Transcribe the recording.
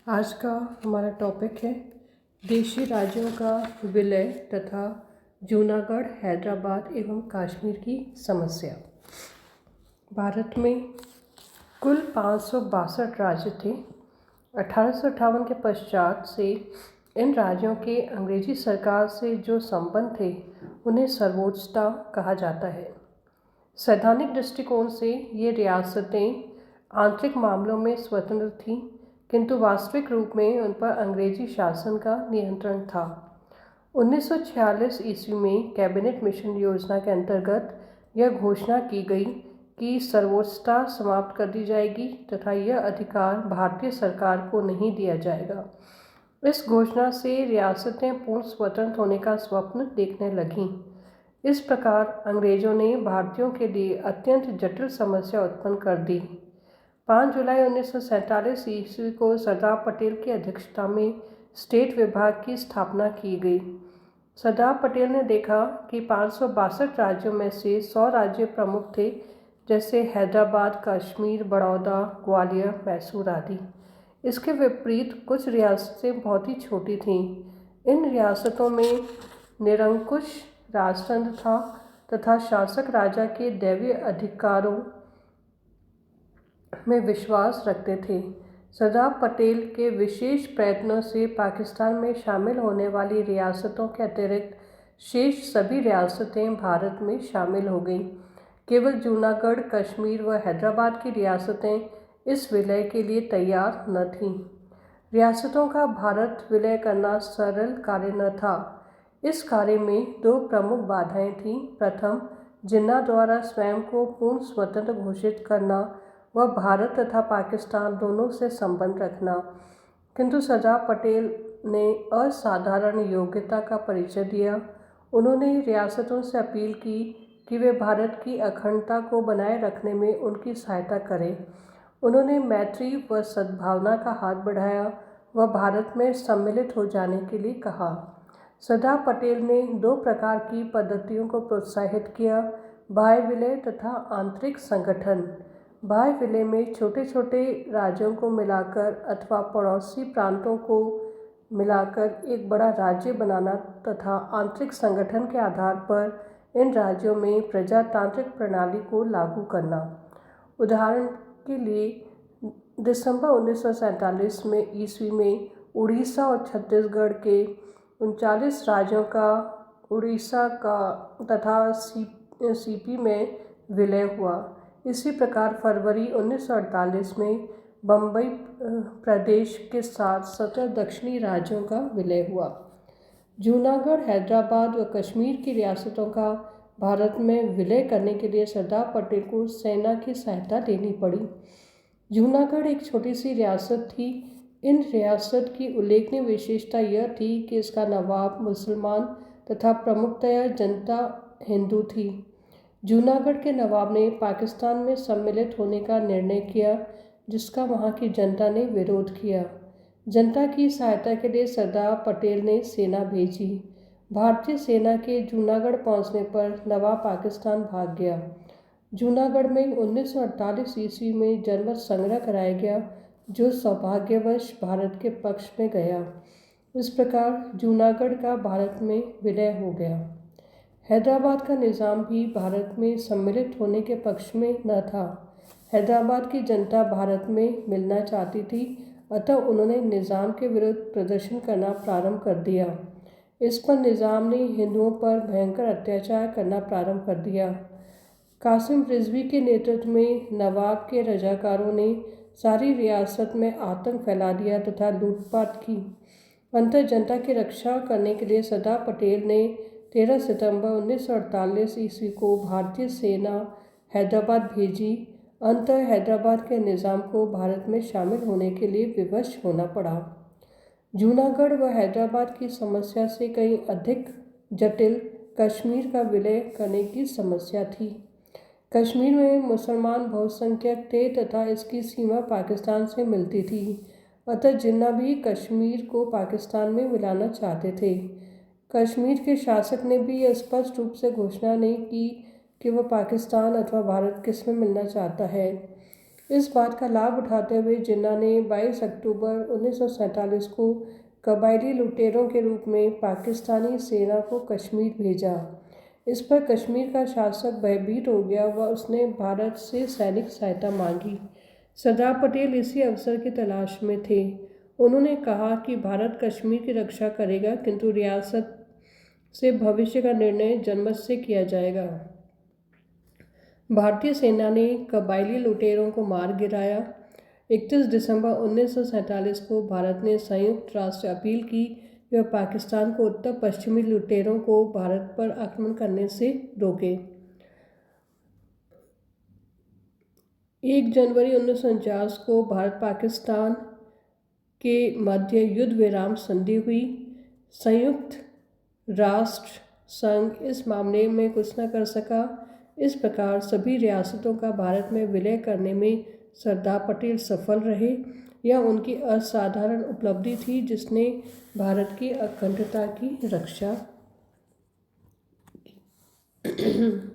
आज का हमारा टॉपिक है देशी राज्यों का विलय तथा जूनागढ़, हैदराबाद एवं कश्मीर की समस्या। भारत में कुल 562 राज्य थे। 1858 के पश्चात से इन राज्यों के अंग्रेजी सरकार से जो संबंध थे उन्हें सर्वोच्चता कहा जाता है। सैद्धांतिक दृष्टिकोण से ये रियासतें आंतरिक मामलों में स्वतंत्र थीं, किंतु वास्तविक रूप में उन पर अंग्रेजी शासन का नियंत्रण था। 1946 ईस्वी में कैबिनेट मिशन योजना के अंतर्गत यह घोषणा की गई कि सर्वोच्चता समाप्त कर दी जाएगी तथा यह अधिकार भारतीय सरकार को नहीं दिया जाएगा। इस घोषणा से रियासतें पूर्ण स्वतंत्र होने का स्वप्न देखने लगीं। इस प्रकार अंग्रेजों ने भारतीयों के लिए अत्यंत जटिल समस्या उत्पन्न कर दी। 5 जुलाई 1947 ईस्वी को सरदार पटेल की अध्यक्षता में स्टेट विभाग की स्थापना की गई। सरदार पटेल ने देखा कि 562 राज्यों में से 100 राज्य प्रमुख थे, जैसे हैदराबाद, कश्मीर, बड़ौदा, ग्वालियर, मैसूर आदि। इसके विपरीत कुछ रियासतें बहुत ही छोटी थीं। इन रियासतों में निरंकुश राजतंत्र था तथा शासक राजा के दैवीय अधिकारों में विश्वास रखते थे। सरदार पटेल के विशेष प्रयत्नों से पाकिस्तान में शामिल होने वाली रियासतों के अतिरिक्त शेष सभी रियासतें भारत में शामिल हो गईं। केवल जूनागढ़, कश्मीर व हैदराबाद की रियासतें इस विलय के लिए तैयार न थीं। रियासतों का भारत विलय करना सरल कार्य न था। इस कार्य में 2 प्रमुख बाधाएं थीं। प्रथम, जिन्ना द्वारा स्वयं को पूर्ण स्वतंत्र घोषित करना व भारत तथा पाकिस्तान दोनों से संबंध रखना, किंतु सरदार पटेल ने असाधारण योग्यता का परिचय दिया। उन्होंने रियासतों से अपील की कि वे भारत की अखंडता को बनाए रखने में उनकी सहायता करें। उन्होंने मैत्री व सद्भावना का हाथ बढ़ाया व भारत में सम्मिलित हो जाने के लिए कहा। सरदार पटेल ने 2 प्रकार की पद्धतियों को प्रोत्साहित किया: बाह्य विलय तथा आंतरिक संगठन। बाह्य विलय में छोटे छोटे राज्यों को मिलाकर अथवा पड़ोसी प्रांतों को मिलाकर एक बड़ा राज्य बनाना तथा आंतरिक संगठन के आधार पर इन राज्यों में प्रजातांत्रिक प्रणाली को लागू करना। उदाहरण के लिए दिसंबर 1947 ईस्वी में उड़ीसा और छत्तीसगढ़ के 39 राज्यों का उड़ीसा का तथा सीपी में विलय हुआ। इसी प्रकार फरवरी 1948 में बम्बई प्रदेश के साथ 17 दक्षिणी राज्यों का विलय हुआ। जूनागढ़, हैदराबाद व कश्मीर की रियासतों का भारत में विलय करने के लिए सरदार पटेल को सेना की सहायता लेनी पड़ी। जूनागढ़ एक छोटी सी रियासत थी। इन रियासत की उल्लेखनीय विशेषता यह थी कि इसका नवाब मुसलमान तथा प्रमुखतया जनता हिंदू थी। जूनागढ़ के नवाब ने पाकिस्तान में सम्मिलित होने का निर्णय किया, जिसका वहाँ की जनता ने विरोध किया। जनता की सहायता के लिए सरदार पटेल ने सेना भेजी। भारतीय सेना के जूनागढ़ पहुँचने पर नवाब पाकिस्तान भाग गया। जूनागढ़ में 1948 ईस्वी में जनमत संग्रह कराया गया, जो सौभाग्यवश भारत के पक्ष में गया। इस प्रकार जूनागढ़ का भारत में विलय हो गया। हैदराबाद का निज़ाम भी भारत में सम्मिलित होने के पक्ष में न था। हैदराबाद की जनता भारत में मिलना चाहती थी, अतः उन्होंने निज़ाम के विरुद्ध प्रदर्शन करना प्रारंभ कर दिया। इस पर निज़ाम ने हिंदुओं पर भयंकर अत्याचार करना प्रारंभ कर दिया। कासिम रिजवी के नेतृत्व में नवाब के रजाकारों ने सारी रियासत में आतंक फैला दिया तथा लूटपाट की। अंततः जनता की रक्षा करने के लिए सरदार पटेल ने 13 सितंबर 1948 ईस्वी को भारतीय सेना हैदराबाद भेजी। अंततः हैदराबाद के निज़ाम को भारत में शामिल होने के लिए विवश होना पड़ा। जूनागढ़ व हैदराबाद की समस्या से कहीं अधिक जटिल कश्मीर का विलय करने की समस्या थी। कश्मीर में मुसलमान बहुसंख्यक थे तथा इसकी सीमा पाकिस्तान से मिलती थी, अतः जिन्ना भी कश्मीर को पाकिस्तान में मिलाना चाहते थे। कश्मीर के शासक ने भी यह स्पष्ट रूप से घोषणा नहीं की कि वह पाकिस्तान अथवा भारत किस में मिलना चाहता है। इस बात का लाभ उठाते हुए जिन्ना ने 22 अक्टूबर 1947 को कबायली लुटेरों के रूप में पाकिस्तानी सेना को कश्मीर भेजा। इस पर कश्मीर का शासक भयभीत हो गया व उसने भारत से सैनिक सहायता मांगी। सरदार पटेल इसी अवसर की तलाश में थे। उन्होंने कहा कि भारत कश्मीर की रक्षा करेगा, किंतु रियासत से भविष्य का निर्णय जनमत से किया जाएगा। भारतीय सेना ने कबायली लुटेरों को मार गिराया। 31 दिसंबर 1947 को भारत ने संयुक्त राष्ट्र से अपील की कि वह पाकिस्तान को उत्तर पश्चिमी लुटेरों को भारत पर आक्रमण करने से रोके। 1 जनवरी 1949 को भारत पाकिस्तान के मध्य युद्ध विराम संधि हुई। संयुक्त राष्ट्र संघ इस मामले में कुछ न कर सका। इस प्रकार सभी रियासतों का भारत में विलय करने में सरदार पटेल सफल रहे। यह उनकी असाधारण उपलब्धि थी जिसने भारत की अखंडता की रक्षा की।